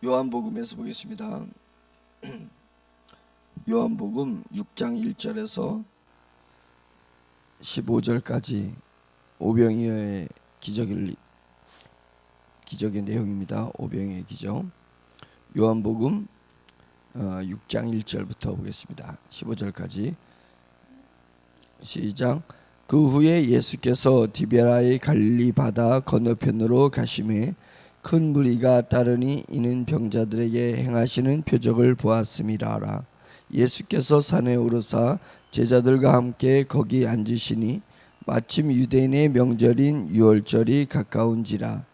요한복음에서 보겠습니다. 요한복음 6장 1절에서 15절까지 오병이어의 기적의 내용입니다. 오병이어의 기적. 요한복음 6장 1절부터 보겠습니다. 15절까지 시작. 그 후에 예수께서 디베라의 갈릴리 바다 건너편으로 가시매 큰 무리가 따르니 이는 병자들에게 행하시는 표적을 보았음이라. 예수께서 산에 오르사 제자들과 함께 거기 앉으시니 마침 유대인의 명절인 유월절이 가까운지라.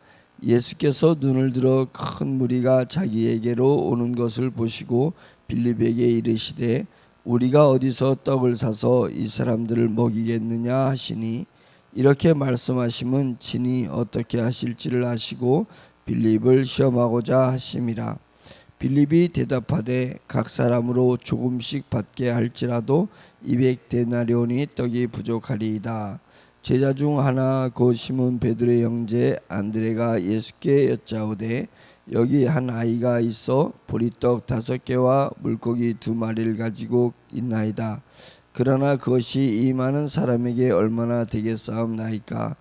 예수께서 눈을 들어 큰 무리가 자기에게로 오는 것을 보시고 빌립에게 이르시되 우리가 어디서 떡을 사서 이 사람들을 먹이겠느냐 하시니 이렇게 말씀하심은 친히 어떻게 하실지를 아시고 빌립을 시험하고자 하심이라. 빌립이 대답하되 각 사람으로 조금씩 받게 할지라도 200데나리온이 떡이 부족하리이다. 제자 중 하나 곧 시몬 베드로의 형제 안드레가 예수께 여짜오되 여기 한 아이가 있어 보리떡 5개와 물고기 2마리를 가지고 있나이다. 그러나 그것이 이 많은 사람에게 얼마나 되겠사옵나이까.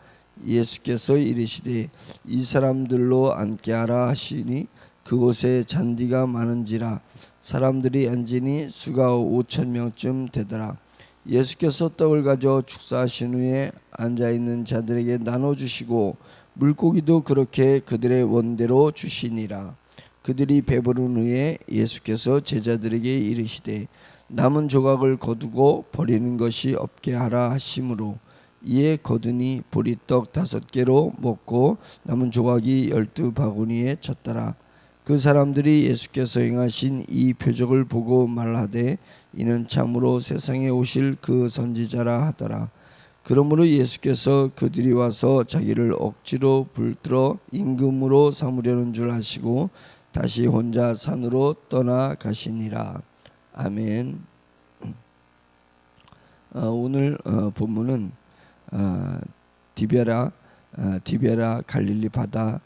예수께서 이르시되 이 사람들로 앉게 하라 하시니 그곳에 잔디가 많은지라 사람들이 앉으니 수가 5,000명쯤 되더라. 예수께서 떡을 가져 축사하신 후에 앉아있는 자들에게 나눠주시고 물고기도 그렇게 그들의 원대로 주시니라. 그들이 배부른 후에 예수께서 제자들에게 이르시되 남은 조각을 거두고 버리는 것이 없게 하라 하심으로 이에 거두니 보리떡 5개로 먹고 남은 조각이 12바구니에 찼더라. 그 사람들이 예수께서 행하신 이 표적을 보고 말하되 이는 참으로 세상에 오실 그 선지자라 하더라. 그러므로 예수께서 그들이 와서 자기를 억지로 붙들어 임금으로 삼으려는 줄 아시고 다시 혼자 산으로 떠나가시니라. 아멘. 오늘 본문은 디베라 갈릴리 바다에서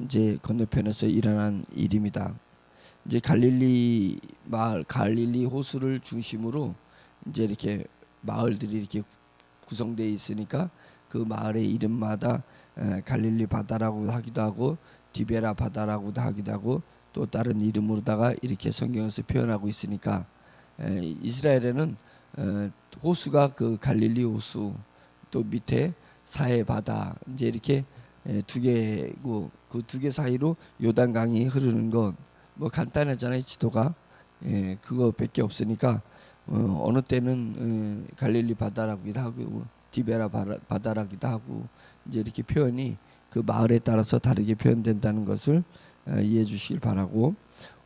이제 건너편에서 일어난 일입니다. 이제 갈릴리 마을, 갈릴리 호수를 중심으로 이제 이렇게 마을들이 이렇게 구성되어 있으니까 그 마을의 이름마다 갈릴리 바다라고 하기도 하고 디베라 바다라고도 하기도 하고 또 다른 이름으로다가 이렇게 성경에서 표현하고 있으니까 이스라엘에는 호수가 그 갈릴리 호수 또 밑에 사해 바다 이제 이렇게 2개고 그 2개 사이로 요단강이 흐르는 건 뭐 간단하잖아요. 지도가 그거밖에 없으니까 어느 때는 갈릴리 바다라고도 하고 디베라 바다라고도 하고 이제 이렇게 표현이 그 마을에 따라서 다르게 표현된다는 것을 이해해 주시길 바라고,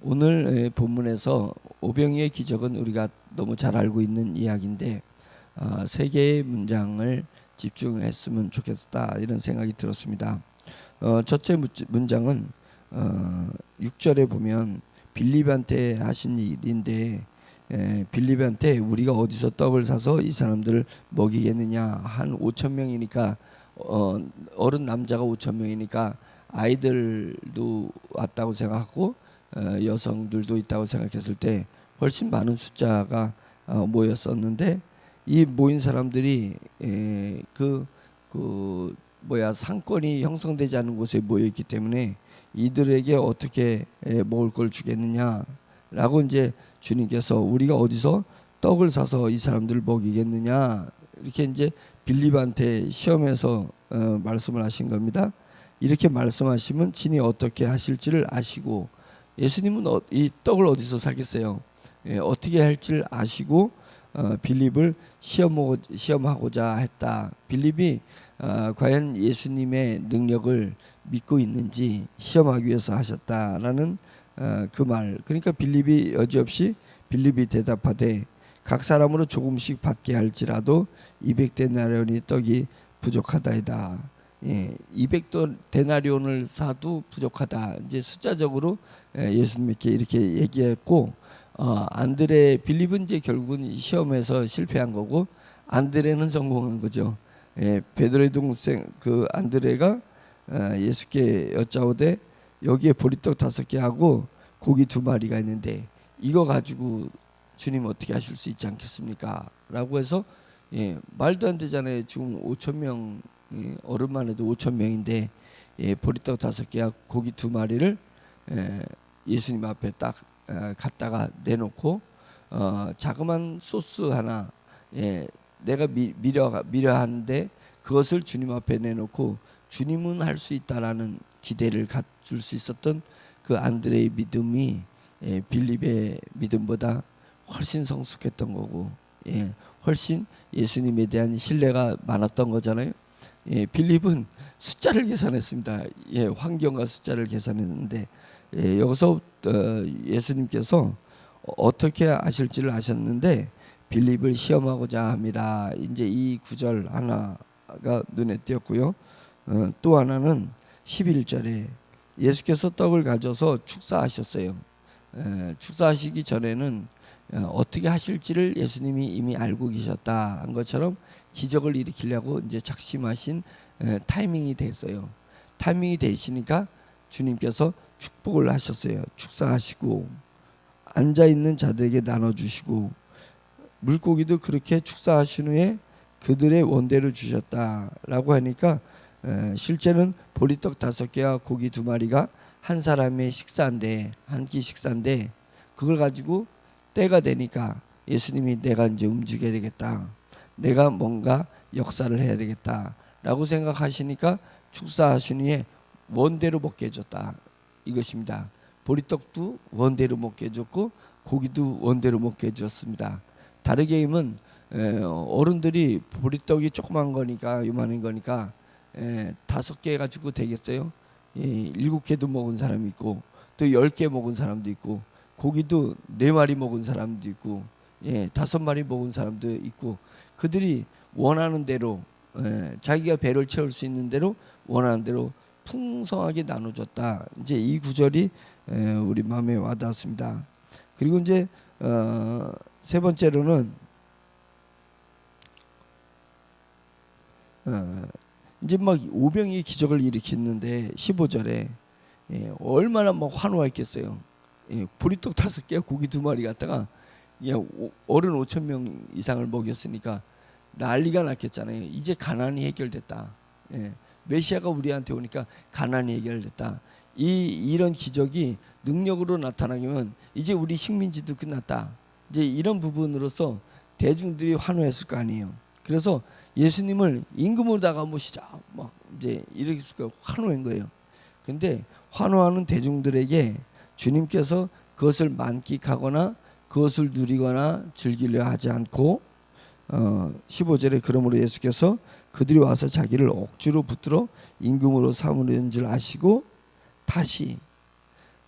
오늘 본문에서 오병이의 기적은 우리가 너무 잘 알고 있는 이야기인데 3개의 문장을 집중했으면 좋겠다 이런 생각이 들었습니다. 첫째 문장은 6절에 보면 빌립한테 하신 일인데 빌립한테 우리가 어디서 떡을 사서 이 사람들을 먹이겠느냐. 한 5,000명이니까 어른 남자가 5,000명이니까 아이들도 왔다고 생각하고 여성들도 있다고 생각했을 때 훨씬 많은 숫자가 모였었는데 이 모인 사람들이 상권이 형성되지 않은 곳에 모여있기 때문에 이들에게 어떻게 먹을 걸 주겠느냐라고 이제 주님께서 우리가 어디서 떡을 사서 이 사람들을 먹이겠느냐 이렇게 이제 빌립한테 시험해서 말씀을 하신 겁니다. 이렇게 말씀하시면 친히 어떻게 하실지를 아시고, 예수님은 이 떡을 어디서 사겠어요? 어떻게 할지를 아시고 빌립을 시험하고자 했다. 빌립이 과연 예수님의 능력을 믿고 있는지 시험하기 위해서 하셨다라는 그 말. 그러니까 빌립이 여지없이 빌립이 대답하되 각 사람으로 조금씩 받게 할지라도 200데나리온이 떡이 부족하다이다. 200데나리온을 사도 부족하다. 이제 숫자적으로 예수님께 이렇게 얘기했고, 빌립은 이제 결국은 시험에서 실패한 거고 안드레는 성공한 거죠. 베드로의 동생 그 안드레가 예수께 여짜오되 여기에 보리떡 5개하고 고기 2마리가 있는데 이거 가지고 주님 어떻게 하실 수 있지 않겠습니까? 라고 해서 말도 안 되잖아요. 지금 5천 명, 어른만 해도 5천 명인데 보리떡 5개와 고기 2마리를 예수님 앞에 딱 갖다가 내놓고 자그만 소스 하나, 내가 미려 하는데 그것을 주님 앞에 내놓고 주님은 할 수 있다라는 기대를 갖출 수 있었던 그 안드레의 믿음이 빌립의 믿음보다 훨씬 성숙했던 거고, 훨씬 예수님에 대한 신뢰가 많았던 거잖아요. 빌립은 숫자를 계산했습니다. 환경과 숫자를 계산했는데 여기서 예수님께서 어떻게 하실지를 아셨는데 빌립을 시험하고자 합니다. 이제 이 구절 하나가 눈에 띄었고요. 또 하나는 11절에 예수께서 떡을 가져서 축사하셨어요. 축사하시기 전에는 어떻게 하실지를 예수님이 이미 알고 계셨다 한 것처럼 기적을 일으키려고 이제 작심하신 타이밍이 됐어요. 타이밍이 되시니까 주님께서 축복을 하셨어요. 축사하시고 앉아 있는 자들에게 나눠주시고 물고기도 그렇게 축사하신 후에 그들의 원대로 주셨다라고 하니까 실제는 보리떡 5개와 고기 2마리가 한 사람의 식사인데, 한 끼 식사인데 그걸 가지고 때가 되니까 예수님이 내가 이제 움직여야 되겠다, 내가 뭔가 역사를 해야 되겠다라고 생각하시니까 축사하신 후에 원대로 먹게 해줬다 이것입니다. 보리떡도 원대로 먹게 해줬고 고기도 원대로 먹게 해줬습니다. 다르게 하면 어른들이 보리떡이 조그만 거니까, 요만한 거니까 5개 가지고 되겠어요? 7개도 먹은 사람이 있고 또 10개 먹은 사람도 있고 고기도 4마리 먹은 사람도 있고 5마리 먹은 사람도 있고, 그들이 원하는 대로 자기가 배를 채울 수 있는 대로 원하는 대로 풍성하게 나눠줬다. 이제 이 구절이 우리 마음에 와닿았습니다. 그리고 이제 세 번째로는 이제 막 오병이 기적을 일으키는데 15절에 얼마나 막 환호했겠어요. 보리떡 5개 고기 2마리 갖다가 어른 5천 명 이상을 먹였으니까 난리가 났겠잖아요. 이제 가난이 해결됐다. 메시아가 우리한테 오니까 가난이 해결됐다. 이런 기적이 능력으로 나타나면 이제 우리 식민지도 끝났다. 이제 이런 부분으로서 대중들이 환호했을 거 아니에요. 그래서 예수님을 임금으로다가 모시자 막 이제 이렇게 환호한 거예요. 근데 환호하는 대중들에게 주님께서 그것을 만끽하거나 그것을 누리거나 즐기려 하지 않고 15절에 그러므로 예수께서 그들이 와서 자기를 억지로 붙들어 임금으로 삼으려는 줄 아시고 다시,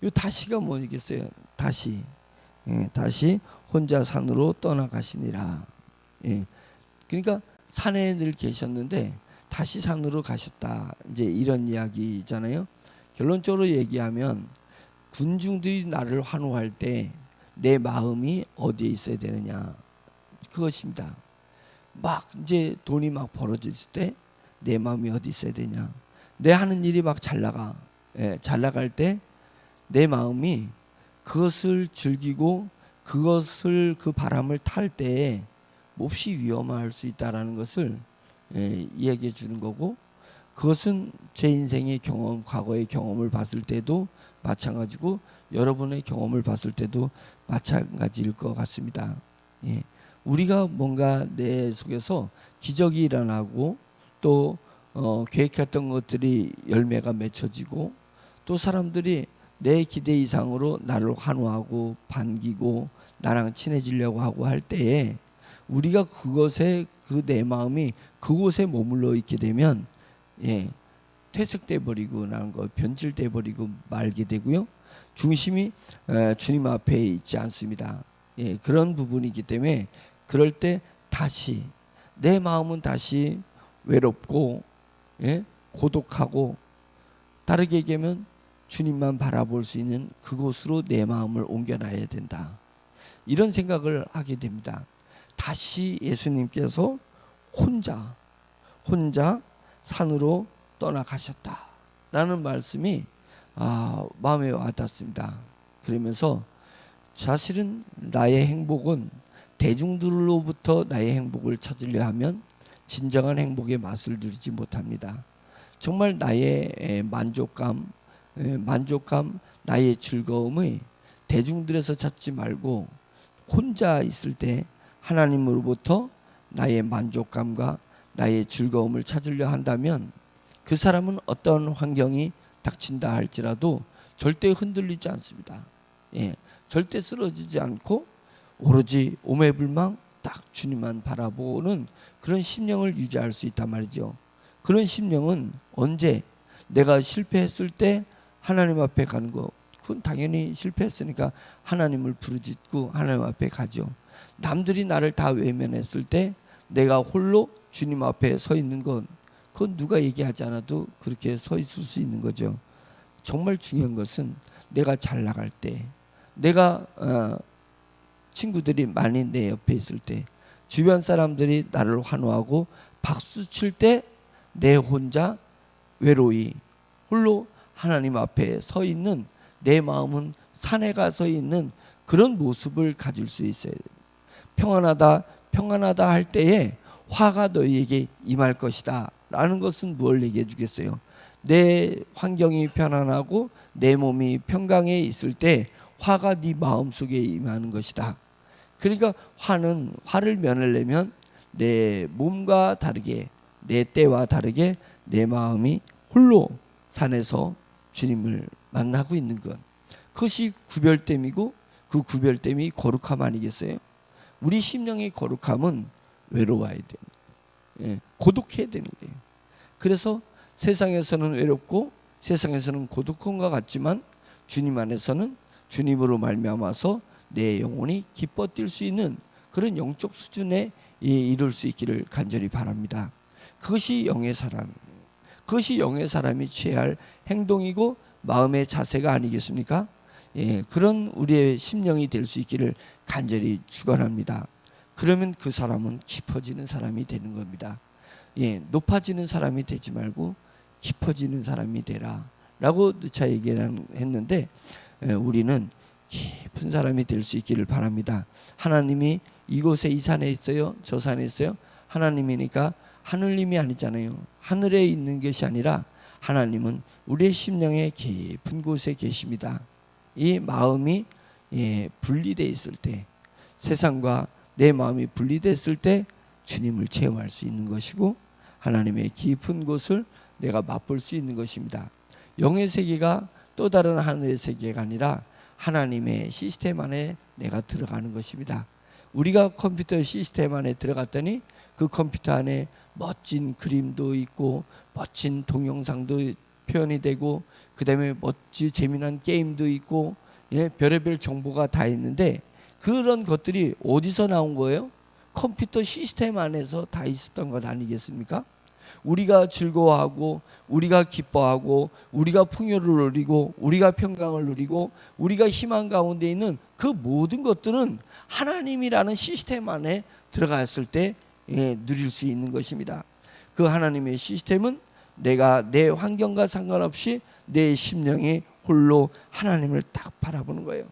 이 다시가 뭐겠어요? 다시 혼자 산으로 떠나가시니라. 그러니까 산에 늘 계셨는데 다시 산으로 가셨다. 이제 이런 이야기잖아요. 결론적으로 얘기하면 군중들이 나를 환호할 때 내 마음이 어디에 있어야 되느냐, 그것입니다. 막 이제 돈이 막 벌어졌을 때 내 마음이 어디 있어야 되냐, 내 하는 일이 막 잘 나갈 때 내 마음이 그것을 즐기고 그것을 그 바람을 탈 때에 몹시 위험할 수 있다라는 것을 이야기해 주는 거고, 그것은 제 인생의 경험, 과거의 경험을 봤을 때도 마찬가지고 여러분의 경험을 봤을 때도 마찬가지일 것 같습니다. 우리가 뭔가 내 속에서 기적이 일어나고 또 계획했던 것들이 열매가 맺혀지고 또 사람들이 내 기대 이상으로 나를 환호하고 반기고 나랑 친해지려고 하고 할 때에 우리가 그것에 그 내 마음이 그곳에 머물러 있게 되면 퇴색돼 버리고 나는 거 변질돼 버리고 말게 되고요. 중심이 주님 앞에 있지 않습니다. 그런 부분이기 때문에 그럴 때 다시 내 마음은 다시 외롭고 고독하고, 다르게 얘기하면 주님만 바라볼 수 있는 그곳으로 내 마음을 옮겨놔야 된다. 이런 생각을 하게 됩니다. 다시 예수님께서 혼자 산으로 떠나가셨다라는 말씀이 마음에 와닿습니다. 그러면서 사실은 나의 행복은 대중들로부터 나의 행복을 찾으려 하면 진정한 행복의 맛을 누리지 못합니다. 정말 나의 만족감, 나의 즐거움을 대중들에서 찾지 말고 혼자 있을 때 하나님으로부터 나의 만족감과 나의 즐거움을 찾으려 한다면 그 사람은 어떤 환경이 닥친다 할지라도 절대 흔들리지 않습니다. 절대 쓰러지지 않고 오로지 오매불망 딱 주님만 바라보는 그런 심령을 유지할 수 있단 말이죠. 그런 심령은 언제 내가 실패했을 때 하나님 앞에 가는 거, 그건 당연히 실패했으니까 하나님을 부르짖고 하나님 앞에 가죠. 남들이 나를 다 외면했을 때 내가 홀로 주님 앞에 서 있는 건, 그건 누가 얘기하지 않아도 그렇게 서 있을 수 있는 거죠. 정말 중요한 것은 내가 잘 나갈 때, 내가 친구들이 많이 내 옆에 있을 때, 주변 사람들이 나를 환호하고 박수 칠 때 내 혼자 외로이 홀로 하나님 앞에 서 있는, 내 마음은 산에 가서 있는 그런 모습을 가질 수 있어요. 평안하다 할 때에 화가 너희에게 임할 것이다 라는 것은 무엇을 얘기해 주겠어요? 내 환경이 편안하고 내 몸이 평강해 있을 때 화가 네 마음속에 임하는 것이다. 그러니까 화를 면하려면 내 몸과 다르게, 내 때와 다르게 내 마음이 홀로 산에서 주님을 만나고 있는 것, 그것이 구별됨이고 그 구별됨이 거룩함 아니겠어요? 우리 심령의 거룩함은 외로워야 돼요. 고독해야 되는 거예요. 그래서 세상에서는 외롭고 세상에서는 고독한 것 같지만 주님 안에서는 주님으로 말미암아서 내 영혼이 기뻐 뛸 수 있는 그런 영적 수준에 이룰 수 있기를 간절히 바랍니다. 그것이 영의 사람, 그것이 영의 사람이 취해야 할 행동이고 마음의 자세가 아니겠습니까? 그런 우리의 심령이 될 수 있기를 간절히 축원합니다. 그러면 그 사람은 깊어지는 사람이 되는 겁니다. 높아지는 사람이 되지 말고 깊어지는 사람이 되라 라고 누차 얘기를 했는데, 우리는 깊은 사람이 될 수 있기를 바랍니다. 하나님이 이곳에 이 산에 있어요, 저 산에 있어요. 하나님이니까 하늘님이 아니잖아요. 하늘에 있는 것이 아니라 하나님은 우리의 심령의 깊은 곳에 계십니다. 이 마음이 분리되어 있을 때, 세상과 내 마음이 분리됐을 때 주님을 체험할 수 있는 것이고 하나님의 깊은 곳을 내가 맛볼 수 있는 것입니다. 영의 세계가 또 다른 하늘의 세계가 아니라 하나님의 시스템 안에 내가 들어가는 것입니다. 우리가 컴퓨터 시스템 안에 들어갔더니 그 컴퓨터 안에 멋진 그림도 있고 멋진 동영상도 표현이 되고 그 다음에 멋진 재미난 게임도 있고 별의별 정보가 다 있는데, 그런 것들이 어디서 나온 거예요? 컴퓨터 시스템 안에서 다 있었던 것 아니겠습니까? 우리가 즐거워하고 우리가 기뻐하고 우리가 풍요를 누리고 우리가 평강을 누리고 우리가 희망 가운데 있는 그 모든 것들은 하나님이라는 시스템 안에 들어갔을 때 누릴 수 있는 것입니다. 그 하나님의 시스템은 내가 내 환경과 상관없이 내 심령이 홀로 하나님을 딱 바라보는 거예요.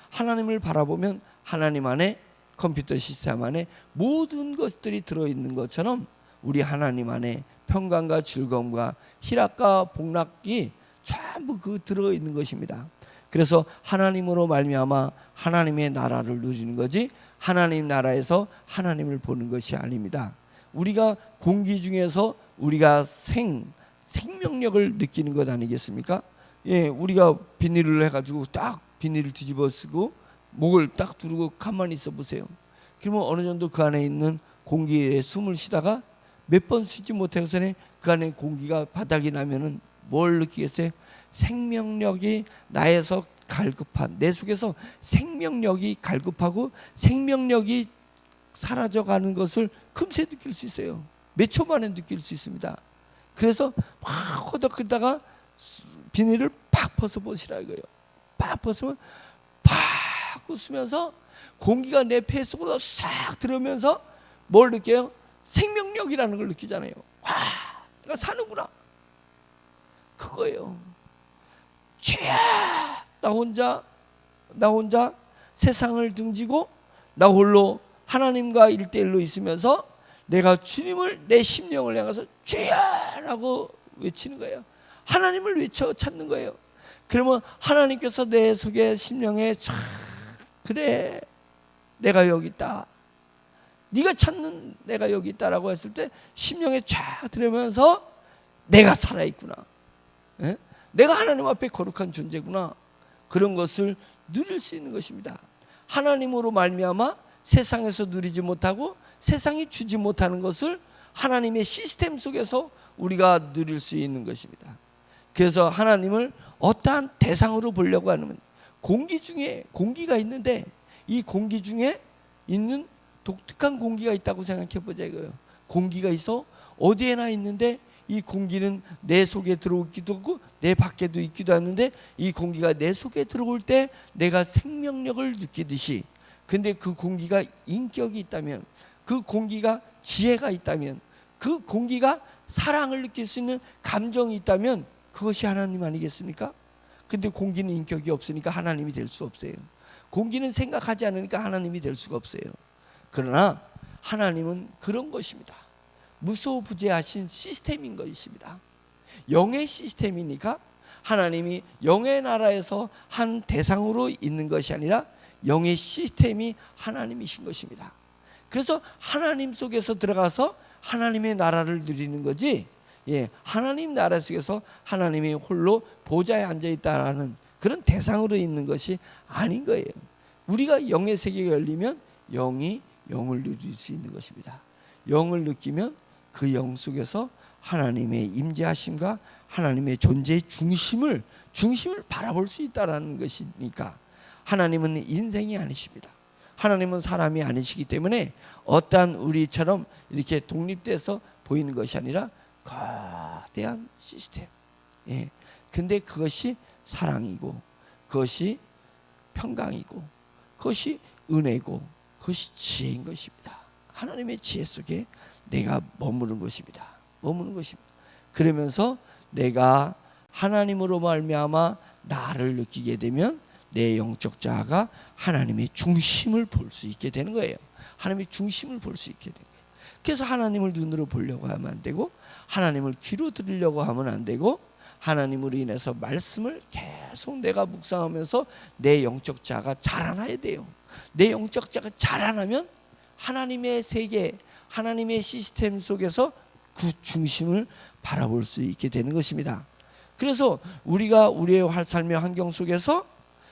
하나님을 바라보면 하나님 안에, 컴퓨터 시스템 안에 모든 것들이 들어있는 것처럼 우리 하나님 안에 평강과 즐거움과 희락과 복락이 전부 그 들어있는 것입니다. 그래서 하나님으로 말미암아 하나님의 나라를 누리는 거지 하나님 나라에서 하나님을 보는 것이 아닙니다. 우리가 공기 중에서 우리가 생명력을 느끼는 것 아니겠습니까? 우리가 비닐을 해가지고 딱 비닐을 뒤집어 쓰고 목을 딱 두르고 가만히 있어 보세요. 그러면 어느 정도 그 안에 있는 공기에 숨을 쉬다가 몇 번 쉬지 못해서는 그 안에 공기가 바닥이 나면은 뭘 느끼겠어요? 생명력이 나에서 갈급한, 내 속에서 생명력이 갈급하고 생명력이 사라져가는 것을 금세 느낄 수 있어요. 몇 초 만에 느낄 수 있습니다. 그래서 막 허덕거리다가 비닐을 팍 벗어보시라 이거예요. 팍 벗으면 팍 웃으면서 공기가 내 폐 속으로 싹 들어오면서 뭘 느껴요? 생명력이라는 걸 느끼잖아요. 와, 내가 사는구나. 그거예요. 주야, 나 혼자 세상을 등지고 나 홀로 하나님과 일대일로 있으면서 내가 주님을 내 심령을 향해서 주야라고 외치는 거예요. 하나님을 외쳐 찾는 거예요. 그러면 하나님께서 내 속에 심령에 그래, 내가 여기 있다, 네가 찾는 내가 여기 있다라고 했을 때 심령에 쫙 들으면서 내가 살아있구나, 내가 하나님 앞에 거룩한 존재구나, 그런 것을 누릴 수 있는 것입니다. 하나님으로 말미암아 세상에서 누리지 못하고 세상이 주지 못하는 것을 하나님의 시스템 속에서 우리가 누릴 수 있는 것입니다. 그래서 하나님을 어떠한 대상으로 보려고 하면, 공기 중에 공기가 있는데 이 공기 중에 있는 독특한 공기가 있다고 생각해 보자 이거예요. 공기가 있어 어디에나 있는데 이 공기는 내 속에 들어오기도 하고 내 밖에도 있기도 하는데, 이 공기가 내 속에 들어올 때 내가 생명력을 느끼듯이, 근데 그 공기가 인격이 있다면, 그 공기가 지혜가 있다면, 그 공기가 사랑을 느낄 수 있는 감정이 있다면 그것이 하나님 아니겠습니까? 근데 공기는 인격이 없으니까 하나님이 될 수 없어요. 공기는 생각하지 않으니까 하나님이 될 수가 없어요. 그러나 하나님은 그런 것입니다. 무소부재하신 시스템인 것입니다. 영의 시스템이니까 하나님이 영의 나라에서 한 대상으로 있는 것이 아니라 영의 시스템이 하나님이신 것입니다. 그래서 하나님 속에서 들어가서 하나님의 나라를 누리는 거지, 하나님 나라 속에서 하나님이 홀로 보좌에 앉아있다라는 그런 대상으로 있는 것이 아닌 거예요. 우리가 영의 세계가 열리면 영이 영을 누릴 수 있는 것입니다. 영을 느끼면 그 영 속에서 하나님의 임재하심과 하나님의 존재의 중심을 바라볼 수 있다라는 것이니까, 하나님은 인생이 아니십니다. 하나님은 사람이 아니시기 때문에 어떠한 우리처럼 이렇게 독립돼서 보이는 것이 아니라 거대한 시스템. 근데 그것이 사랑이고, 그것이 평강이고, 그것이 은혜고, 그것이 지혜인 것입니다. 하나님의 지혜 속에 내가 머무는 것입니다. 그러면서 내가 하나님으로 말미암아 나를 느끼게 되면 내 영적 자아가 하나님의 중심을 볼 수 있게 되는 거예요. 하나님의 중심을 볼 수 있게 되는 거예요. 그래서 하나님을 눈으로 보려고 하면 안 되고, 하나님을 귀로 들으려고 하면 안 되고, 하나님으로 인해서 말씀을 계속 내가 묵상하면서 내 영적 자아가 자라나야 돼요. 내 영적 자아가 자라나면 하나님의 세계, 하나님의 시스템 속에서 그 중심을 바라볼 수 있게 되는 것입니다. 그래서 우리가 우리의 삶의 환경 속에서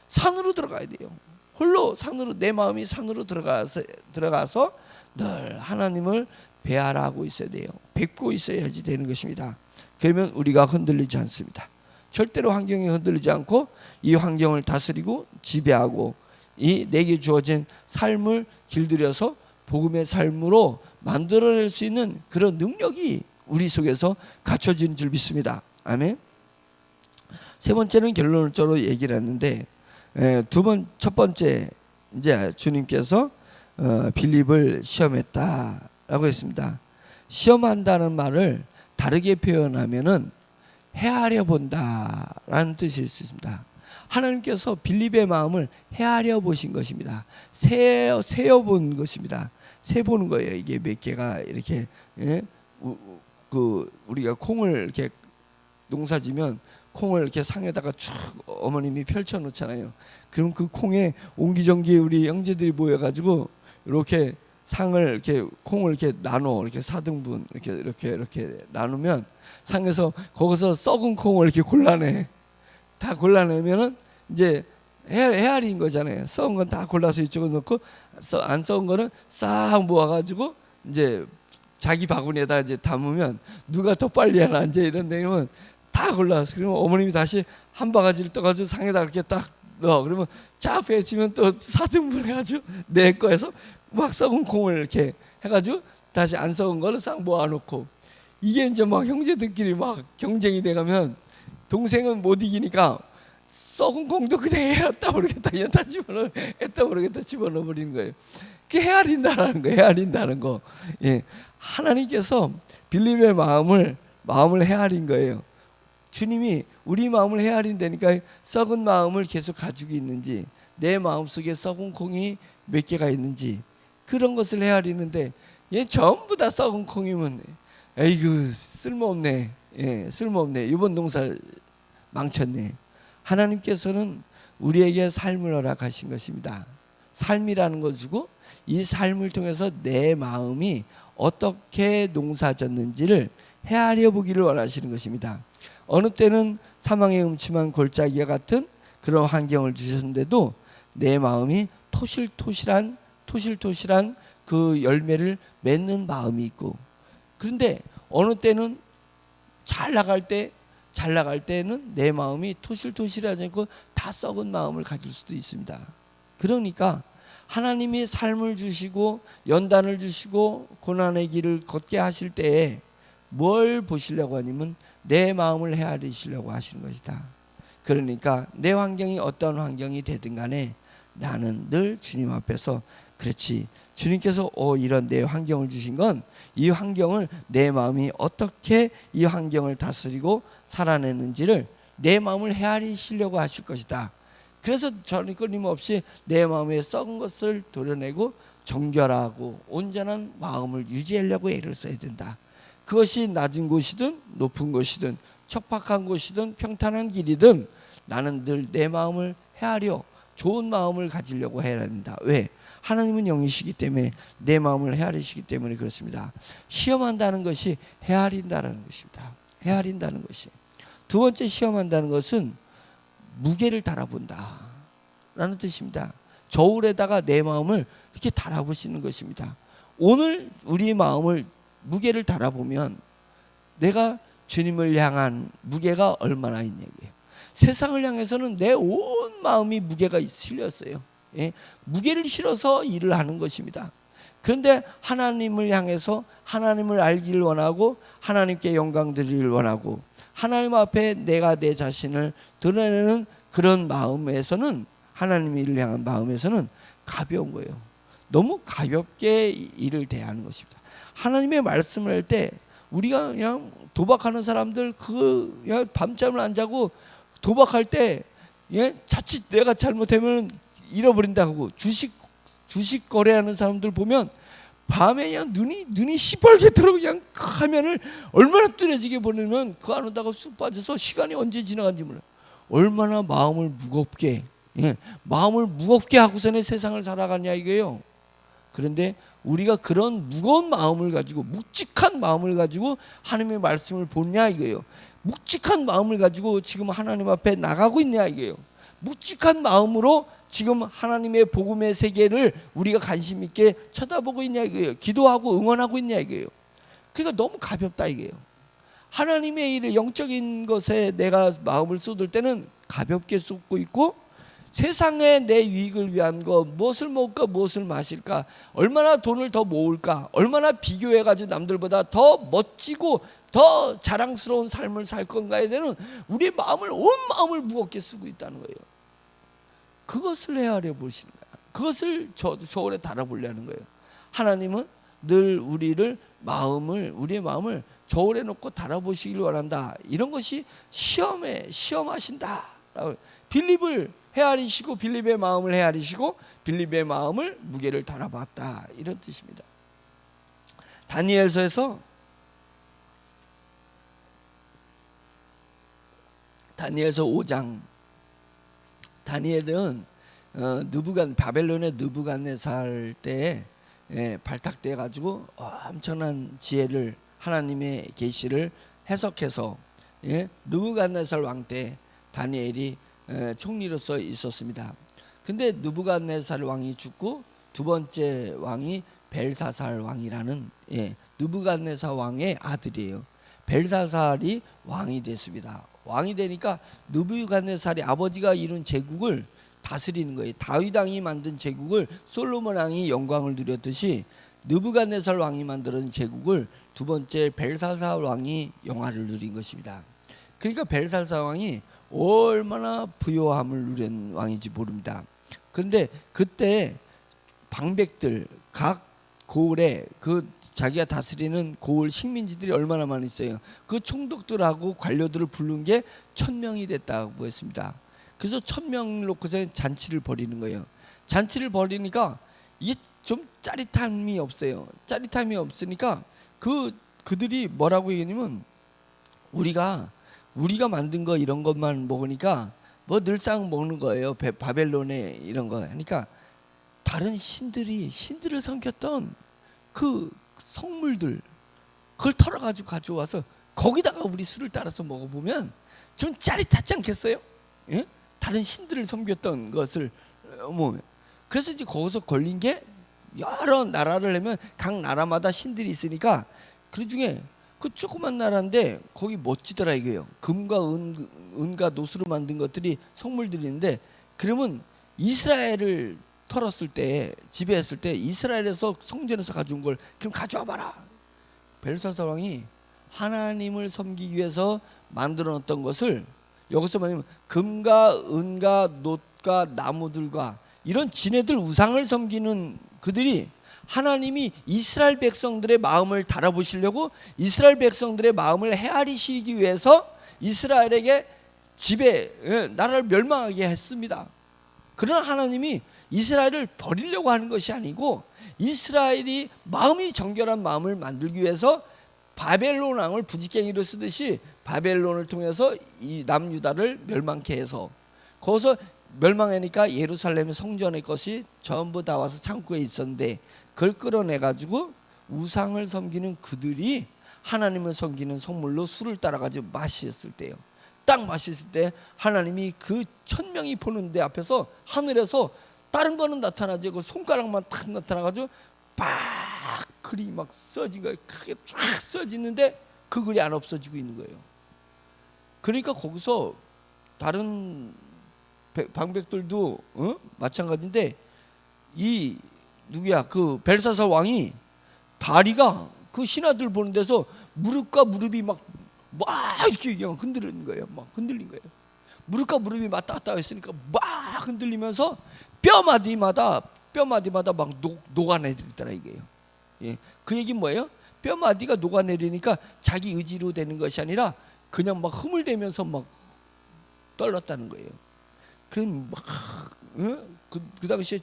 산으로 들어가야 돼요. 홀로 산으로, 내 마음이 산으로 들어가서 늘 하나님을 배아라하고 있어야 돼요. 뵙고 있어야지 되는 것입니다. 그러면 우리가 흔들리지 않습니다. 절대로 환경이 흔들리지 않고 이 환경을 다스리고 지배하고 이 내게 주어진 삶을 길들여서 복음의 삶으로 만들어낼 수 있는 그런 능력이 우리 속에서 갖춰지는 줄 믿습니다. 아멘. 세 번째는 결론적으로 얘기를 했는데, 첫 번째 이제 주님께서 빌립을 시험했다라고 했습니다. 시험한다는 말을 다르게 표현하면은 헤아려 본다라는 뜻이 있습니다. 하나님께서 빌립의 마음을 헤아려 보신 것입니다. 세어 본 것입니다. 세 보는 거예요. 이게 몇 개가 이렇게, 우리가 콩을 이렇게 농사지면 콩을 이렇게 상에다가 쭉 어머님이 펼쳐 놓잖아요. 그럼 그 콩에 옹기종기 우리 형제들이 모여가지고 이렇게 상을 이렇게 콩을 이렇게 나눠, 이렇게 4등분 이렇게 나누면 상에서 거기서 썩은 콩을 이렇게 골라내. 다 골라내면은 이제 헤아린 거잖아요. 썩은 건 다 골라서 이쪽에 넣고 안 썩은 거는 싹 모아가지고 이제 자기 바구니에다 이제 담으면 누가 더 빨리 하나 이제 이런 데면 다 골라서, 그러면 어머님이 다시 한 바가지를 떠가지고 상에다 이렇게 딱 넣어. 그러면 쫙 배치면 또 4등분 해가지고 내 거에서 막 썩은 콩을 이렇게 해가지고 다시 안 썩은 거를 싹 모아놓고, 이게 이제 막 형제들끼리 막 경쟁이 돼가면 동생은 못 이기니까 썩은 콩도 그냥 했다 모르겠다 집어넣어 버리는 거예요. 그게 헤아린다는 거. 하나님께서 빌립의 마음을 헤아린 거예요. 주님이 우리 마음을 헤아린다니까 썩은 마음을 계속 가지고 있는지, 내 마음속에 썩은 콩이 몇 개가 있는지 그런 것을 헤아리는데, 얘 전부 다 썩은 콩이면 에이구 쓸모없네, 쓸모없네, 이번 농사 망쳤네. 하나님께서는 우리에게 삶을 허락하신 것입니다. 삶이라는 거 주고 이 삶을 통해서 내 마음이 어떻게 농사졌는지를 헤아려 보기를 원하시는 것입니다. 어느 때는 사망의 음침한 골짜기와 같은 그런 환경을 주셨는데도 내 마음이 토실토실한 그 열매를 맺는 마음이 있고, 그런데 어느 때는 잘 나갈 때는 내 마음이 토실토실하지 않고 다 썩은 마음을 가질 수도 있습니다. 그러니까 하나님이 삶을 주시고 연단을 주시고 고난의 길을 걷게 하실 때에 뭘 보시려고 하냐면 내 마음을 헤아리시려고 하시는 것이다. 그러니까 내 환경이 어떤 환경이 되든 간에 나는 늘 주님 앞에서, 그렇지, 주님께서 이런 내 환경을 주신 건 이 환경을 내 마음이 어떻게 이 환경을 다스리고 살아내는지를 내 마음을 헤아리시려고 하실 것이다. 그래서 저는 끊임없이 내 마음에 썩은 것을 도려내고 정결하고 온전한 마음을 유지하려고 애를 써야 된다. 그것이 낮은 곳이든 높은 곳이든 척박한 곳이든 평탄한 길이든 나는 늘 내 마음을 헤아려 좋은 마음을 가지려고 해야 한다. 왜? 하나님은 영이시기 때문에, 내 마음을 헤아리시기 때문에 그렇습니다. 시험한다는 것이 헤아린다는 것입니다. 헤아린다는 것이. 두 번째, 시험한다는 것은 무게를 달아본다 라는 뜻입니다. 저울에다가 내 마음을 이렇게 달아보시는 것입니다. 오늘 우리 마음을 무게를 달아보면 내가 주님을 향한 무게가 얼마나 있냐고요. 세상을 향해서는 내 온 마음이 무게가 실렸어요. 무게를 실어서 일을 하는 것입니다. 그런데 하나님을 향해서 하나님을 알기를 원하고 하나님께 영광 드리기를 원하고 하나님 앞에 내가 내 자신을 드러내는 그런 마음에서는, 하나님을 향한 마음에서는 가벼운 거예요. 너무 가볍게 일을 대하는 것입니다. 하나님의 말씀을 할 때 우리가 그냥 도박하는 사람들 그냥 밤잠을 안 자고 도박할 때 자칫 내가 잘못하면 잃어버린다고 주식 거래하는 사람들 보면 밤에 그냥 눈이 시뻘게 들어 그냥 화면을 얼마나 뚜렷하게 보내면 그 안에다가 쑥 빠져서 시간이 언제 지나간지 몰라요. 얼마나 마음을 무겁게 하고서는 세상을 살아가냐 이거예요. 그런데 우리가 그런 무거운 마음을 가지고, 묵직한 마음을 가지고 하나님의 말씀을 보냐 이거예요. 묵직한 마음을 가지고 지금 하나님 앞에 나가고 있냐 이거예요. 묵직한 마음으로 지금 하나님의 복음의 세계를 우리가 관심 있게 쳐다보고 있냐 이거예요. 기도하고 응원하고 있냐 이거예요. 그러니까 너무 가볍다 이거예요. 하나님의 일을, 영적인 것에 내가 마음을 쏟을 때는 가볍게 쏟고 있고, 세상에 내 유익을 위한 거, 무엇을 먹을까 무엇을 마실까, 얼마나 돈을 더 모을까, 얼마나 비교해가지고 남들보다 더 멋지고 더 자랑스러운 삶을 살 건가에 대한 우리의 마음을, 온 마음을 무겁게 쓰고 있다는 거예요. 그것을 헤아려 보시는 거야. 그것을 저울에 달아보려는 거예요. 하나님은 늘 우리의 마음을 저울에 놓고 달아보시길 원한다. 이런 것이 시험하신다. 빌립을 헤아리시고, 빌립의 마음을 헤아리시고 빌립의 마음을 무게를 달아봤다, 이런 뜻입니다. 다니엘서에서 다니엘서 5장, 다니엘은 바벨론의 느부갓네살 때에 발탁돼 가지고 엄청난 지혜를, 하나님의 계시를 해석해서 느부갓네살 왕 때 다니엘이 총리로서 있었습니다. 근데 느부갓네살 왕이 죽고 두 번째 왕이 벨사살 왕이라는, 느부갓네살 왕의 아들이에요. 벨사살이 왕이 됐습니다. 왕이 되니까 느부갓네살이 아버지가 이룬 제국을 다스리는 거예요. 다윗 왕이 만든 제국을 솔로몬 왕이 영광을 누렸듯이 느부갓네살 왕이 만든 제국을 두 번째 벨사살 왕이 영화를 누린 것입니다. 그러니까 벨사살 왕이 얼마나 부요함을 누린 왕인지 모릅니다. 그런데 그때 방백들, 각 고을에 그 자기가 다스리는 고을 식민지들이 얼마나 많이 있어요. 그 총독들하고 관료들을 부른 게 1000명이 됐다고 했습니다. 그래서 1000명을 놓고서 잔치를 벌이는 거예요. 잔치를 벌이니까 이게 좀 짜릿함이 없어요. 짜릿함이 없으니까 그들이 뭐라고 얘기하냐면 우리가 만든 거 이런 것만 먹으니까 뭐 늘상 먹는 거예요. 바벨론에 이런 거 하니까 다른 신들을 섬겼던 그 성물들 그걸 털어가지고 가져와서 거기다가 우리 술을 따라서 먹어보면 좀 짜릿하지 않겠어요? 예? 다른 신들을 섬겼던 것을 뭐 그래서 이제 거기서 걸린 게 여러 나라를 내면 각 나라마다 신들이 있으니까 그 중에 그 조그만 나라인데 거기 멋지더라 이거예요. 금과 은과 노수로 만든 것들이 성물들이 있는데 그러면 이스라엘을 털었을 때 지배했을 때 이스라엘에서 성전에서 가져온 걸 그럼 가져와 봐라. 벨사살 왕이 하나님을 섬기기 위해서 만들어 놨던 것을 여기서 말하면 금과 은과 놋과 나무들과 이런 지네들 우상을 섬기는 그들이 하나님이 이스라엘 백성들의 마음을 달아보시려고 이스라엘 백성들의 마음을 헤아리시기 위해서 이스라엘에게 나라를 멸망하게 했습니다. 그러나 하나님이 이스라엘을 버리려고 하는 것이 아니고 이스라엘이 마음이 정결한 마음을 만들기 위해서 바벨론 왕을 부지깽이로 쓰듯이 바벨론을 통해서 이 남유다를 멸망케 해서 거기서 멸망하니까 예루살렘의 성전의 것이 전부 다 와서 창고에 있었는데 그걸 끌어내 가지고 우상을 섬기는 그들이 하나님을 섬기는 성물로 술을 따라가지고 마셨을 때요. 딱 마셨을 때 하나님이 그 1000명이 보는 데 앞에서 하늘에서 다른 거는 나타나지 그 손가락만 탁 나타나가지고 빡 글이 막 써진 거예요. 크게 쫙 써지는데 그 글이 안 없어지고 있는 거예요. 그러니까 거기서 다른 방백들도 마찬가지인데 이 누구야 그 벨사살 왕이 다리가 그 신하들 보는 데서 무릎과 무릎이 막 이렇게 흔들리는 거예요. 막 흔들린 거예요. 무릎과 무릎이 왔다 갔다 했으니까 막 흔들리면서 뼈마디마다 막 녹아내리더라 이게요. 예. 그 얘기는 뭐예요? 뼈마디가 녹아내리니까 자기 의지로 되는 것이 아니라 그냥 막 흐물대면서 막 떨렸다는 거예요. 그럼 막 그 당시에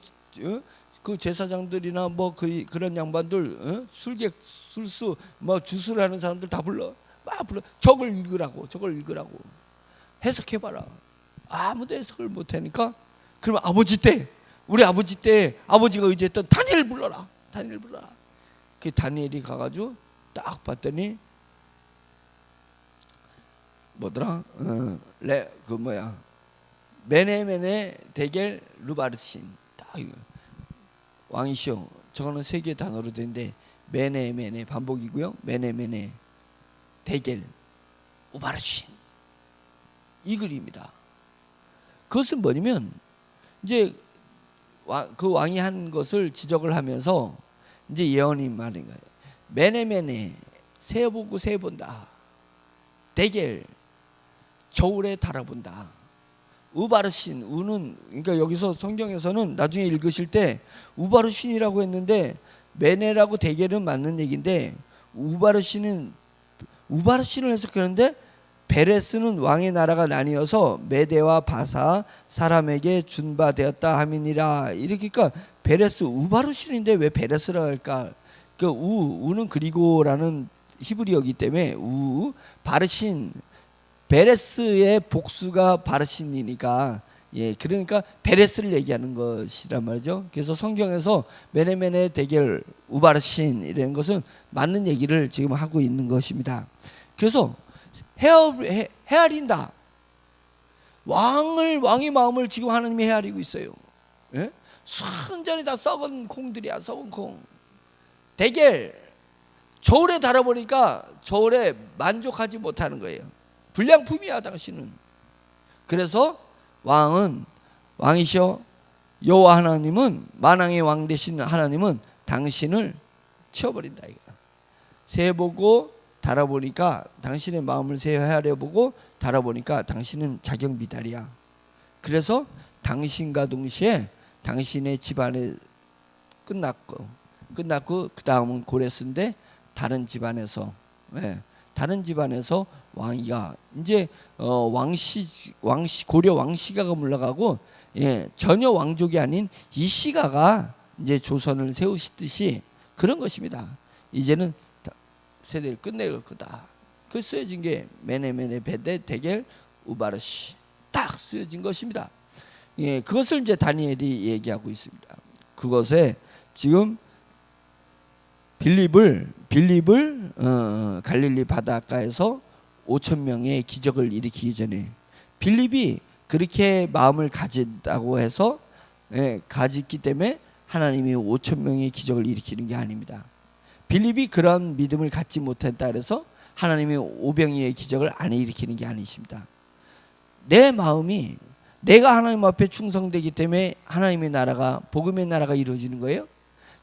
그 제사장들이나 뭐 그런 양반들 술수 뭐 주술을 하는 사람들 다 불러 저걸 읽으라고 해석해봐라. 아무도 해석을 못하니까 그러면 우리 아버지 때 아버지가 의지했던 다니엘을 불러라. 그 다니엘이 가가지고 딱 봤더니 뭐더라? 메네메네 데겔 루바르신 딱 이거. 왕이시여 저거는 세 개의 단어로 되는데 메네메네 반복이고요. 메네메네 데겔 우바르신 이 글입니다. 그것은 뭐냐면 이제 그 왕이 한 것을 지적을 하면서 이제 예언이 말인 거예요. 메네메네 새 보고 새 본다. 데겔 저울에 달아본다. 우바르신 우는 그러니까 여기서 성경에서는 나중에 읽으실 때 우바르신이라고 했는데 메네라고 데겔은 맞는 얘기인데 우바르신을 해석하는데 베레스는 왕의 나라가 나뉘어서 메대와 바사 사람에게 준바되었다 함이니라. 이렇게 그러니까 베레스 우바르신인데 왜 베레스라 할까? 그 우는 그리고라는 히브리어이기 때문에 바르신 베레스의 복수가 바르신이니까 그러니까 베레스를 얘기하는 것이란 말이죠. 그래서 성경에서 메네메네 데겔 우바르신 이라는 것은 맞는 얘기를 지금 하고 있는 것입니다. 그래서 헤아린다. 왕의 마음을 지금 하나님이 헤아리고 있어요. 순전히 다 썩은 콩들이야. 썩은 콩. 데겔 저울에 달아보니까 저울에 만족하지 못하는 거예요. 불량품이야 당신은. 그래서 왕이시여 여호와 하나님은 만왕의 왕 되신 하나님은 당신을 치워버린다 이거. 세보고 달아보니까 당신의 마음을 헤아려보고 달아보니까 당신은 자경미달이야. 그래서 당신과 동시에 당신의 집안에 끝났고 끝났고 그 다음은 고레스인데 다른 집안에서 다른 집안에서 왕이가 이제 왕씨 고려 왕씨가가 물러가고 전혀 왕족이 아닌 이씨가가 이제 조선을 세우시듯이 그런 것입니다. 이제는 세대를 끝낼 거다. 그 쓰여진 게 메네메네 베데 데겔 우바르시 딱 쓰여진 것입니다. 그것을 이제 다니엘이 얘기하고 있습니다. 그것에 지금 빌립을 갈릴리 바닷가에서 5천 명의 기적을 일으키기 전에 빌립이 그렇게 마음을 가진다고 해서 가졌기 때문에 하나님이 5천 명의 기적을 일으키는 게 아닙니다. 빌립이 그런 믿음을 갖지 못했다 그래서 하나님이 오병이의 기적을 안 일으키는 게 아니십니다. 내 마음이 내가 하나님 앞에 충성되기 때문에 하나님의 나라가 복음의 나라가 이루어지는 거예요.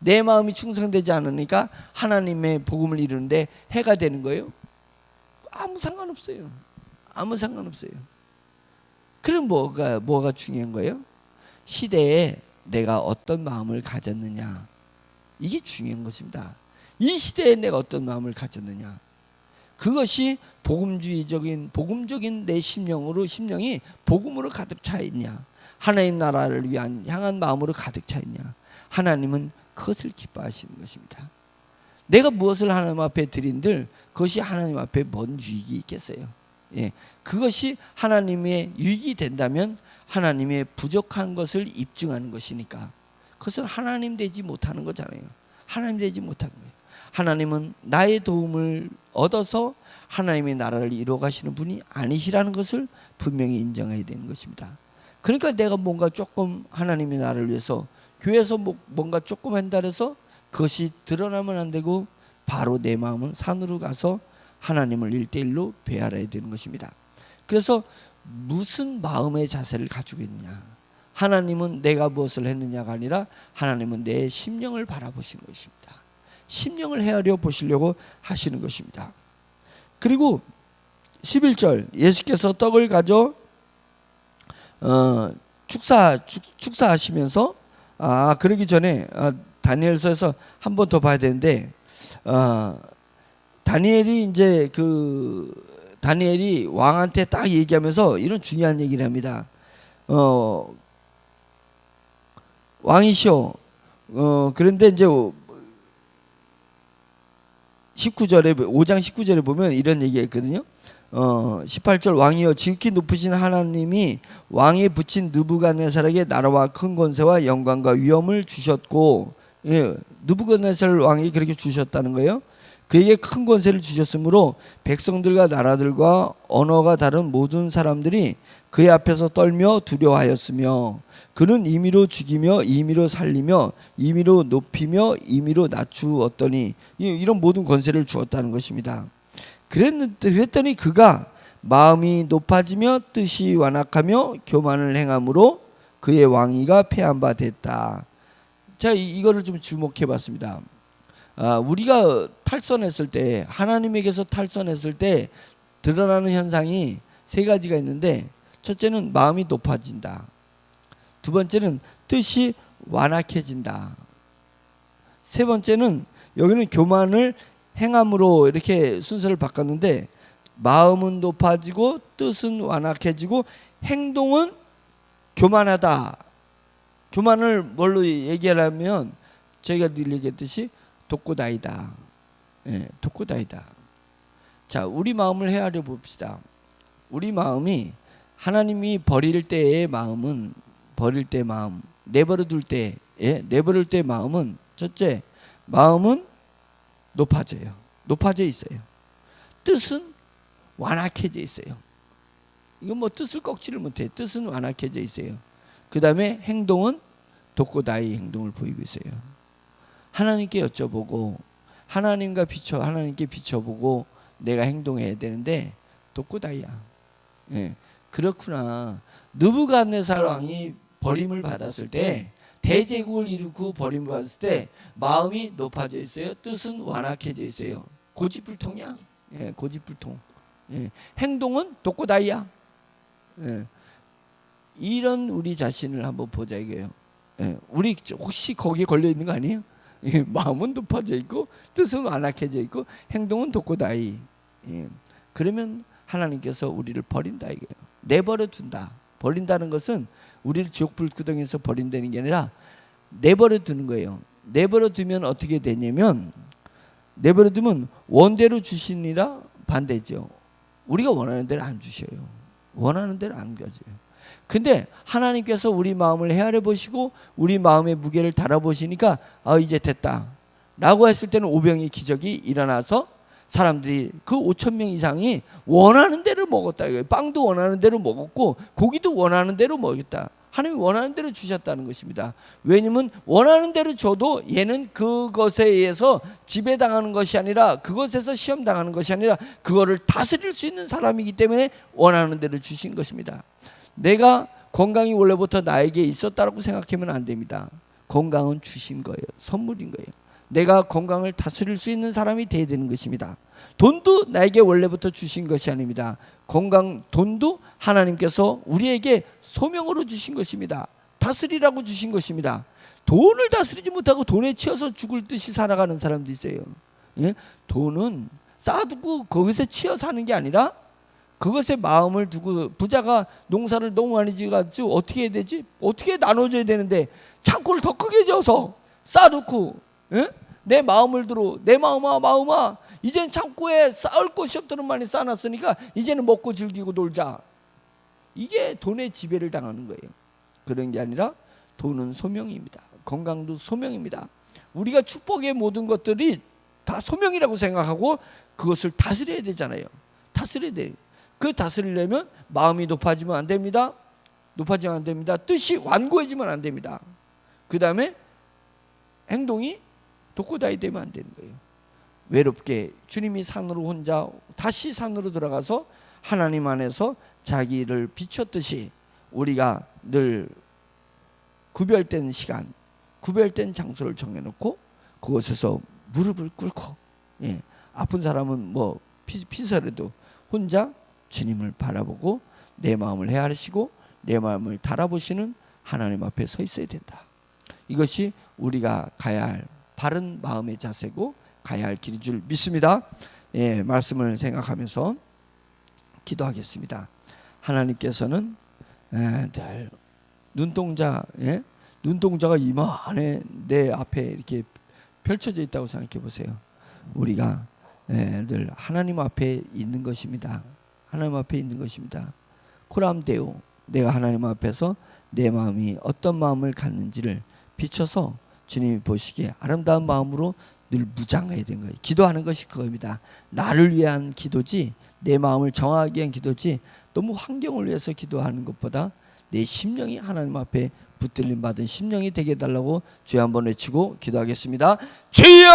내 마음이 충성되지 않으니까 하나님의 복음을 이루는데 해가 되는 거예요. 아무 상관없어요. 아무 상관없어요. 그럼 뭐가 중요한 거예요? 시대에 내가 어떤 마음을 가졌느냐, 이게 중요한 것입니다. 이 시대에 내가 어떤 마음을 가졌느냐, 그것이 복음적인 내 심령이 복음으로 가득 차 있냐, 하나님 나라를 향한 마음으로 가득 차 있냐, 하나님은 그것을 기뻐하시는 것입니다. 내가 무엇을 하나님 앞에 드린들 그것이 하나님 앞에 뭔 유익이 있겠어요? 그것이 하나님의 유익이 된다면 하나님의 부족한 것을 입증하는 것이니까 그것은 하나님 되지 못하는 거잖아요. 하나님 되지 못하는 거예요. 하나님은 나의 도움을 얻어서 하나님의 나라를 이루어 가시는 분이 아니시라는 것을 분명히 인정해야 되는 것입니다. 그러니까 내가 뭔가 조금 하나님의 나라를 위해서 교회에서 뭔가 조금 한다 해서 그것이 드러나면 안 되고 바로 내 마음은 산으로 가서 하나님을 1:1로 배알아야 되는 것입니다. 그래서 무슨 마음의 자세를 가지고 있느냐, 하나님은 내가 무엇을 했느냐가 아니라 하나님은 내 심령을 바라보시는 것입니다. 심령을 헤아려 보시려고 하시는 것입니다. 그리고 11절 예수께서 떡을 가져 축사하시면서 그러기 전에 다니엘서에서 한 번 더 봐야 되는데 다니엘이 왕한테 딱 얘기하면서 이런 중요한 얘기를 합니다. 왕이시오. 그런데 이제 5장 19절에 보면 이런 얘기가 있거든요. 18절 왕이여 지극히 높으신 하나님이 왕에 붙인 느부갓네살에게 나라와 큰 권세와 영광과 위엄을 주셨고, 느부갓네살 왕이 그렇게 주셨다는 거예요. 그에게 큰 권세를 주셨으므로 백성들과 나라들과 언어가 다른 모든 사람들이 그의 앞에서 떨며 두려워하였으며 그는 임의로 죽이며 임의로 살리며 임의로 높이며 임의로 낮추었더니 이런 모든 권세를 주었다는 것입니다. 그랬더니 그가 마음이 높아지며 뜻이 완악하며 교만을 행함으로 그의 왕위가 패한 바 됐다. 자, 이거를 좀 주목해 봤습니다. 우리가 탈선했을 때, 하나님에게서 탈선했을 때 드러나는 현상이 세 가지가 있는데, 첫째는 마음이 높아진다. 두 번째는 뜻이 완악해진다. 세 번째는 여기는 교만을 행함으로 이렇게 순서를 바꿨는데, 마음은 높아지고 뜻은 완악해지고 행동은 교만하다. 교만을 뭘로 얘기하려면 저희가 늘 얘기했듯이 독고다이다. 독고다이다. 자, 우리 마음을 헤아려 봅시다. 우리 마음이 하나님이 버릴 때의 마음은, 버릴 때 마음, 내버려 둘 때, 내버릴 때 마음은, 첫째, 마음은 높아져요. 높아져 있어요. 뜻은 완악해져 있어요. 이건 뜻을 꺾지를 못해. 뜻은 완악해져 있어요. 그 다음에 행동은 독고다이 행동을 보이고 있어요. 하나님께 여쭤보고 하나님께 비춰보고 내가 행동해야 되는데 독고다이야. 그렇구나. 느부갓네살 왕이 버림을 받았을 때, 대제국을 이루고 버림을 받았을 때 마음이 높아져 있어요. 뜻은 완악해져 있어요. 고집불통이야. 고집불통. 행동은 독고다이야. 이런 우리 자신을 한번 보자 이거예요. 우리 혹시 거기에 걸려 있는 거 아니에요? 마음은 높아져 있고 뜻은 완악해져 있고 행동은 독고다이. 그러면 하나님께서 우리를 버린다 이거예요. 내버려 둔다. 버린다는 것은 우리를 지옥 불구덩이에서 버린다는 게 아니라 내버려 두는 거예요. 내버려 두면 어떻게 되냐면, 내버려 두면 원대로 주시니라 반대죠. 우리가 원하는 대로 안 주셔요. 원하는 대로 안 가져요. 근데 하나님께서 우리 마음을 헤아려 보시고 우리 마음의 무게를 달아보시니까 이제 됐다 라고 했을 때는 오병의 기적이 일어나서 사람들이 그 5,000명 이상이 원하는 대로 먹었다. 빵도 원하는 대로 먹었고 고기도 원하는 대로 먹었다. 하나님이 원하는 대로 주셨다는 것입니다. 왜냐면 원하는 대로 줘도 얘는 그것에 의해서 지배당하는 것이 아니라, 그것에서 시험당하는 것이 아니라 그거를 다스릴 수 있는 사람이기 때문에 원하는 대로 주신 것입니다. 내가 건강이 원래부터 나에게 있었다라고 생각하면 안 됩니다. 건강은 주신 거예요. 선물인 거예요. 내가 건강을 다스릴 수 있는 사람이 돼야 되는 것입니다. 돈도 나에게 원래부터 주신 것이 아닙니다. 돈도 하나님께서 우리에게 소명으로 주신 것입니다. 다스리라고 주신 것입니다. 돈을 다스리지 못하고 돈에 치여서 죽을 듯이 살아가는 사람도 있어요. 돈은 쌓아두고 거기서 치여 사는 게 아니라 그것에 마음을 두고, 부자가 농사를 너무 많이 지어가지고 어떻게 해야 되지? 어떻게 나눠줘야 되는데 창고를 더 크게 지어서 쌓아놓고, 내 마음을 들어, 내 마음아 이젠 창고에 쌓을 곳이 없도록 많이 쌓아놨으니까 이제는 먹고 즐기고 놀자. 이게 돈의 지배를 당하는 거예요. 그런 게 아니라 돈은 소명입니다. 건강도 소명입니다. 우리가 축복의 모든 것들이 다 소명이라고 생각하고 그것을 다스려야 되잖아요. 다스려야 돼요. 그 다스리려면 마음이 높아지면 안 됩니다. 높아지면 안 됩니다. 뜻이 완고해지면 안 됩니다. 그 다음에 행동이 독고다이 되면 안 되는 거예요. 외롭게 주님이 산으로 혼자 다시 산으로 들어가서 하나님 안에서 자기를 비췄듯이 우리가 늘 구별된 시간, 구별된 장소를 정해놓고 그곳에서 무릎을 꿇고, 아픈 사람은 뭐 피서라도 혼자 주님을 바라보고 내 마음을 헤아리시고 내 마음을 달아보시는 하나님 앞에 서 있어야 된다. 이것이 우리가 가야 할 바른 마음의 자세고 가야 할 길인 줄 믿습니다. 말씀을 생각하면서 기도하겠습니다. 하나님께서는 늘 눈동자가 이만해 내 앞에 이렇게 펼쳐져 있다고 생각해 보세요. 우리가 늘 하나님 앞에 있는 것입니다. 하나님 앞에 있는 것입니다. 코람데오, 내가 하나님 앞에서 내 마음이 어떤 마음을 갖는지를 비춰서 주님이 보시기에 아름다운 마음으로 늘 무장해야 되는 거예요. 기도하는 것이 그겁니다. 나를 위한 기도지, 내 마음을 정하기 위한 기도지, 너무 환경을 위해서 기도하는 것보다 내 심령이 하나님 앞에 붙들림 받은 심령이 되게 해달라고 주여 한번 외치고 기도하겠습니다. 주여!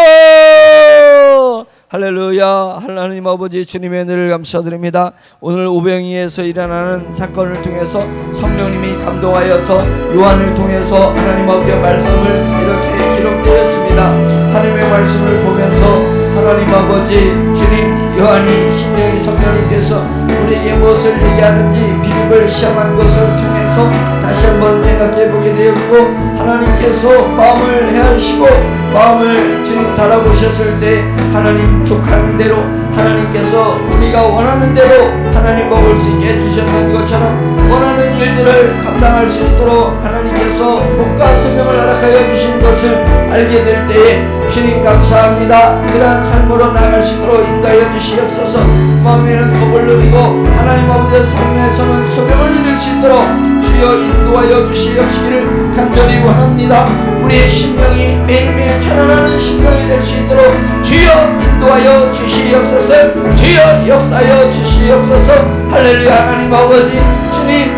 할렐루야. 하나님 아버지 주님의 은혜를 감사드립니다. 오늘 오병이에서 일어나는 사건을 통해서 성령님이 감동하여서 요한을 통해서 하나님 아버지의 말씀을 이렇게 기록되었습니다. 하나님의 말씀을 보면서 하나님 아버지 주님, 요한이 심령이 성령님께서 우리에게 무엇을 얘기하는지 빌립을 시험한 것을 통해서 다시 한번 생각해 보게 되었고, 하나님께서 마음을 헤아리시고 마음을 주님 달아보셨을 때 하나님 족하는 대로 하나님께서 우리가 원하는 대로 하나님 먹을 수 있게 해주셨는 것처럼 원하는 일들을 감당할 수 있도록 하나님께서 복과 소명을 허락하여 주신 것을 알게 될 때에 주님 감사합니다. 그러한 삶으로 나아갈 수 있도록 인도하여 주시옵소서. 마음에는 복을 누리고 하나님 아버지의 삶에서는 소명을 이룰 수 있도록 주여 인도하여 주시옵시기를 간절히 원합니다. 우리의 심령이 매일매일 찬란하는 심령이 될 수 있도록 주여 인도하여 주시옵소서. 주여 역사하여 주시옵소서. 할렐루야. 하나님 아버지 주님,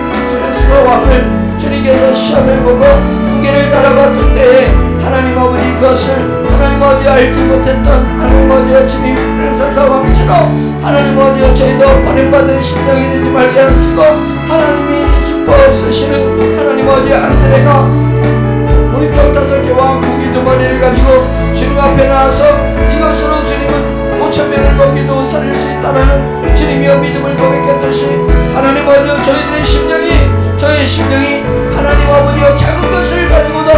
주의 왕을 주님께서 시험해보고 무게를 달아봤을 때에 하나님 아버지 그것을 하나님 아버지 알지 못했던 하나님 아버지 주님 그래서 왕처럼 하나님 아버지 저희도 버림받은 심령이 되지 말게 하시고 하나님이 기뻐 쓰시는 하나님 아버지 안드레가 우리떡 5개와 고기 2마리를 가지고 주님 앞에 나와서 이것으로 주님은 5,000명을 먹이도 살릴 수 있다라는 주님이여 믿음을 고백했듯이 하나님 아버지 저희의 심령이 하나님 아버지여 작은 것을 가지고도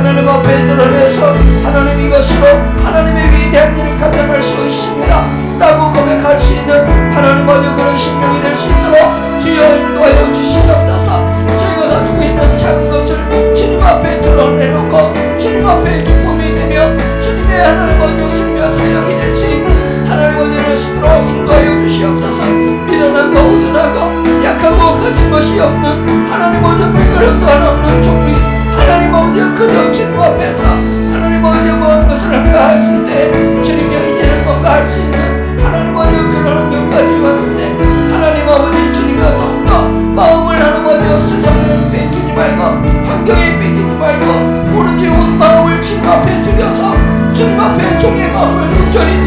하나님 앞에 드러내서 하나님 이것으로 하나님의 위대한 일을 감당할 수 있습니다 라고 고백할 수 있는 하나님 아버지 그런 심령이 될 수 있도록 주여 인도하여 주시옵소서. 저희가 가지고 있는 작은 것을 주님 앞에 드러내놓고 주님 앞에 기쁨이 되며 주님의 하나님 아버지 승리와 사역이 될 수 있는 하나님 아버지 되시도록 인도하여 주시옵소서. 미련하고 우둔하고 약하고 가진 것이 없는 하나님 아버지 불가능도 하나 없는 종리 하나님 아버지 그저 주님 앞에서 하나님 아버지 모든 것을 한가하실 때 주님이 이제는 뭔가 할 수 있는 하나님 아버지 그런 환경까지 왔는데 하나님 아버지 주님과 더욱더 마음을 하나님 아버지 세상에 뺏기지 말고 환경에 뺏기지 말고 오로지 온 마음을 주님 앞에 드려서 주님 앞에 종의 마음을 온전히